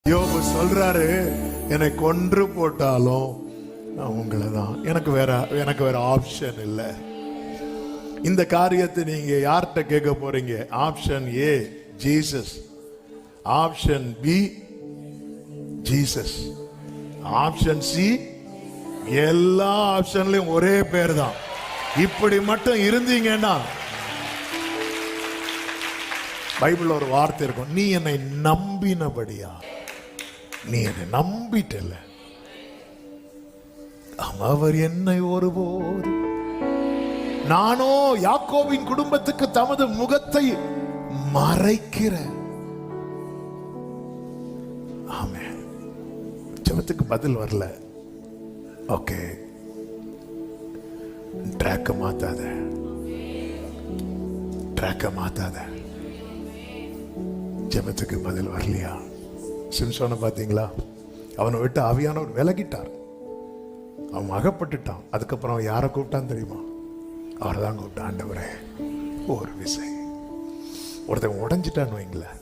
யோபு சொல்றாரு, என்னை கொன்று போட்டாலும் உங்களை தான், எனக்கு வேற ஆப்ஷன் இல்லை. இந்த காரியத்தை நீங்க யார்கிட்ட கேட்க போறீங்க? Option A Jesus, option B Jesus, option C, எல்லா ஆப்ஷன்லயும் ஒரே பேர் தான். இப்படி மட்டும் இருந்தீங்கன்னா, பைபிள்ல ஒரு வார்த்தை இருக்கும், நீ என்னை நம்பினபடியா. நீ என்னை நம்பிட்டல, அவர் என்னை ஒருபோது, நானோ யாக்கோபின் குடும்பத்துக்கு தமது முகத்தை மறைக்கிற. ஆமென். ஜெபத்துக்கு பதில் வரல, ஓகே, ட்ராக்க மாத்தாத. ஜெபத்துக்கு பதில் வரலையா? சிம்சோனை பார்த்தீங்களா? அவனை விட்டு ஆவியானவர் விலகிட்டார், அவன் அகப்பட்டுட்டான். அதுக்கப்புறம் அவன் யாரை கூப்பிட்டான் தெரியுமா? அவர் தான் கூப்பிட்டான், ஆண்டவரே ஒரு விசை. ஒருத்தன் உடைஞ்சிட்டான்னு வைங்களேன்,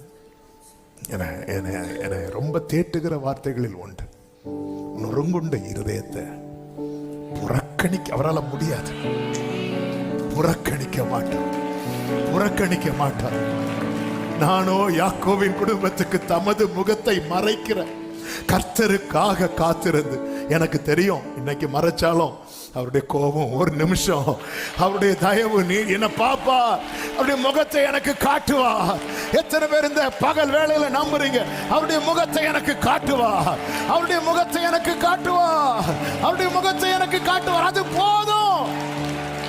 என்னை ரொம்ப தேட்டுகிற வார்த்தைகளில் உண்டு, நொறுங்குண்ட இருதயத்தை புறக்கணிக்க அவரால் முடியாது. புறக்கணிக்க மாட்டார். நானோ யாக்கோவின் குடும்பத்துக்கு தமது முகத்தை மறைக்கிற கர்த்தருக்காக காத்திருந்து, எனக்கு தெரியும் இன்னைக்கு மறைச்சாலும் அவருடைய கோபம் ஒரு நிமிஷம், அவருடைய தயவு நீ என்ன பாப்பா, அவருடைய முகத்தை எனக்கு காட்டுவார். எத்தனை பேர் இந்த பகல் வேளையில நம்புறீங்க? அவருடைய முகத்தை எனக்கு காட்டுவார், அவருடைய முகத்தை எனக்கு காட்டுவார், அவருடைய முகத்தை எனக்கு காட்டுவார். அது போதும்.